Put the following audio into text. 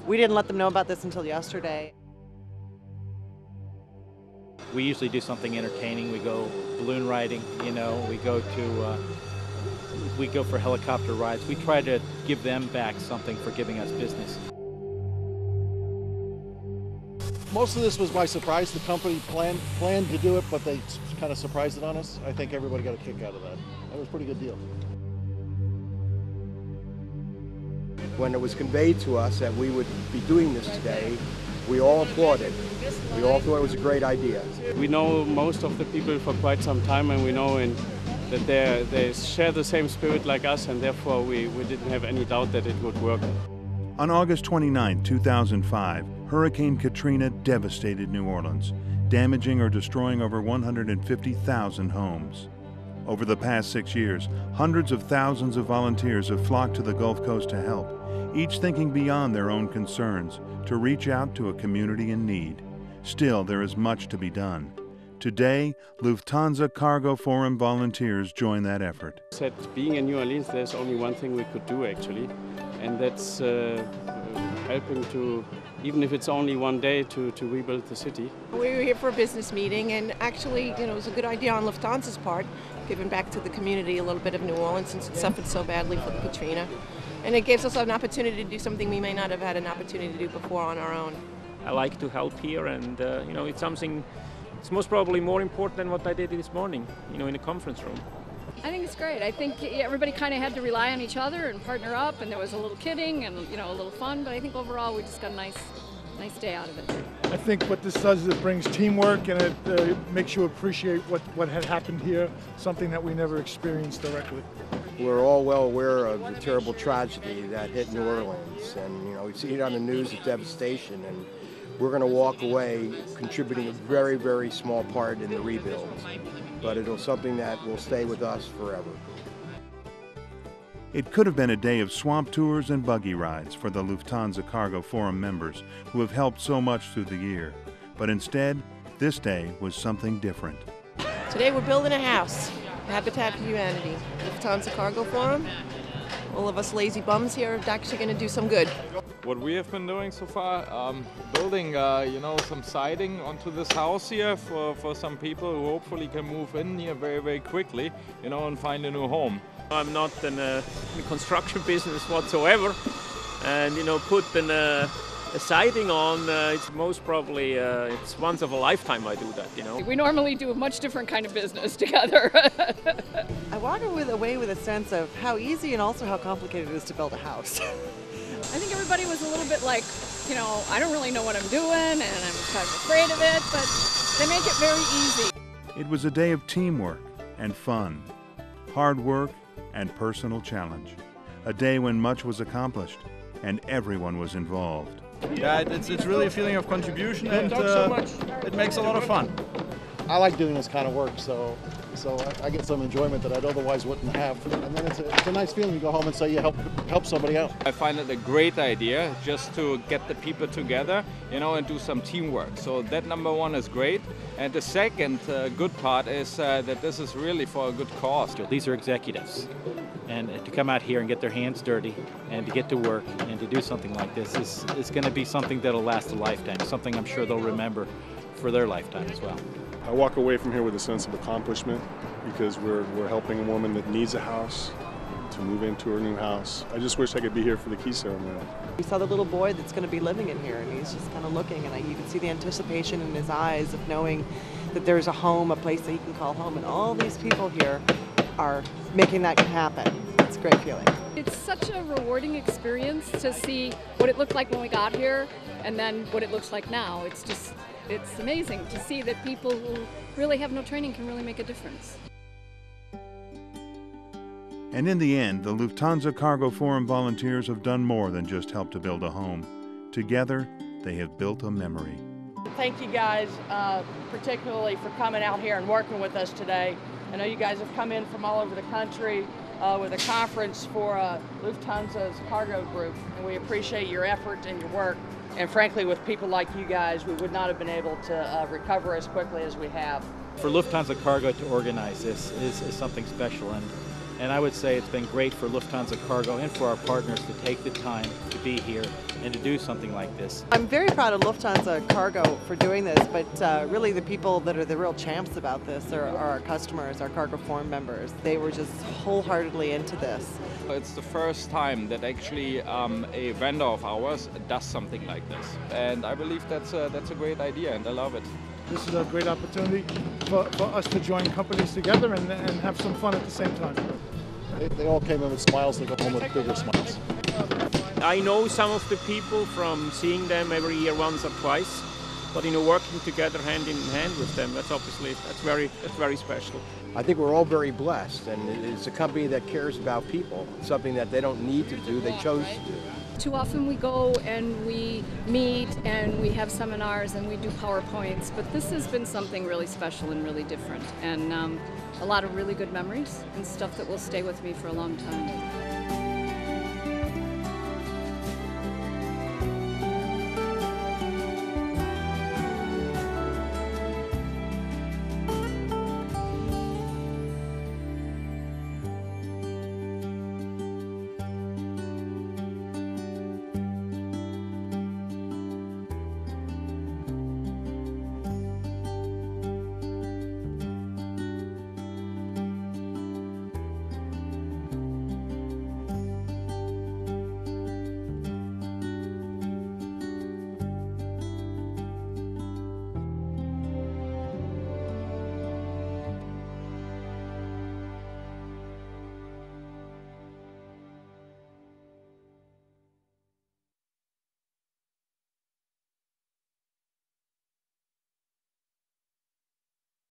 We didn't let them know about this until yesterday. We usually do something entertaining. We go balloon riding, we go for helicopter rides. We try to give them back something for giving us business. Most of this was by surprise. The company planned to do it, but they kind of surprised it on us. I think everybody got a kick out of that. That was a pretty good deal. When it was conveyed to us that we would be doing this today, we all applauded. We all thought it was a great idea. We know most of the people for quite some time, and we know that they share the same spirit like us, and therefore we didn't have any doubt that it would work. On August 29, 2005, Hurricane Katrina devastated New Orleans, damaging or destroying over 150,000 homes. Over the past 6 years, hundreds of thousands of volunteers have flocked to the Gulf Coast to help, each thinking beyond their own concerns to reach out to a community in need. Still, there is much to be done. Today, Lufthansa Cargo Forum volunteers join that effort. Said being in New Orleans, there's only one thing we could do actually, and that's helping to, even if it's only one day, to rebuild the city. We were here for a business meeting, and actually, it was a good idea on Lufthansa's part, giving back to the community a little bit of New Orleans since it suffered so badly for the Katrina. And it gives us an opportunity to do something we may not have had an opportunity to do before on our own. I like to help here, and it's something. It's most probably more important than what I did this morning, in the conference room. I think it's great. I think everybody kind of had to rely on each other and partner up, and there was a little kidding and a little fun. But I think overall we just got a nice day out of it. I think what this does is it brings teamwork, and it makes you appreciate what had happened here, something that we never experienced directly. We're all well aware of the terrible tragedy that hit New Orleans, and we see it on the news, the devastation, and we're going to walk away contributing a very, very small part in the rebuild, but it'll something that will stay with us forever. It could have been a day of swamp tours and buggy rides for the Lufthansa Cargo Forum members who have helped so much through the year. But instead, this day was something different. Today we're building a house, Habitat for Humanity, Lufthansa Cargo Forum. All of us lazy bums here are actually going to do some good. What we have been doing so far, building, some siding onto this house here for some people who hopefully can move in here very, very quickly, and find a new home. I'm not in the construction business whatsoever, and putting a siding on, it's most probably it's once of a lifetime I do that. We normally do a much different kind of business together. I walk away with a sense of how easy and also how complicated it is to build a house. I think everybody was a little bit like, I don't really know what I'm doing, and I'm kind of afraid of it, but they make it very easy. It was a day of teamwork and fun, hard work and personal challenge. A day when much was accomplished and everyone was involved. Yeah, it's really a feeling of contribution, and it makes a lot of fun. I like doing this kind of work, so I get some enjoyment that I'd otherwise wouldn't have. And then it's a nice feeling. You go home and say you help somebody out. I find it a great idea just to get the people together, and do some teamwork. So that number one is great. And the second good part is that this is really for a good cause. These are executives, and to come out here and get their hands dirty and to get to work and to do something like this is going to be something that'll last a lifetime, something I'm sure they'll remember for their lifetime as well. I walk away from here with a sense of accomplishment because we're helping a woman that needs a house to move into her new house. I just wish I could be here for the key ceremony. We saw the little boy that's going to be living in here, and he's just kind of looking, and you can see the anticipation in his eyes of knowing that there's a home, a place that he can call home, and all these people here are making that happen. It's a great feeling. It's such a rewarding experience to see what it looked like when we got here and then what it looks like now. It's amazing to see that people who really have no training can really make a difference. And in the end, the Lufthansa Cargo Forum volunteers have done more than just help to build a home. Together, they have built a memory. Thank you guys, particularly for coming out here and working with us today. I know you guys have come in from all over the country with a conference for Lufthansa's cargo group, and we appreciate your effort and your work. And frankly, with people like you guys, we would not have been able to recover as quickly as we have. For Lufthansa Cargo to organize this is something special, And I would say it's been great for Lufthansa Cargo and for our partners to take the time to be here and to do something like this. I'm very proud of Lufthansa Cargo for doing this, but really the people that are the real champs about this are our customers, our Cargo Forum members. They were just wholeheartedly into this. It's the first time that actually a vendor of ours does something like this. And I believe that's a great idea, and I love it. This is a great opportunity for us to join companies together and have some fun at the same time. They all came in with smiles. They go home with bigger smiles. I know some of the people from seeing them every year once or twice, but working together hand in hand with them, that's very special. I think we're all very blessed, and it's a company that cares about people. It's something that they don't need to do, they chose to do. Too often we go and we meet and we have seminars and we do PowerPoints, but this has been something really special and really different, and a lot of really good memories and stuff that will stay with me for a long time.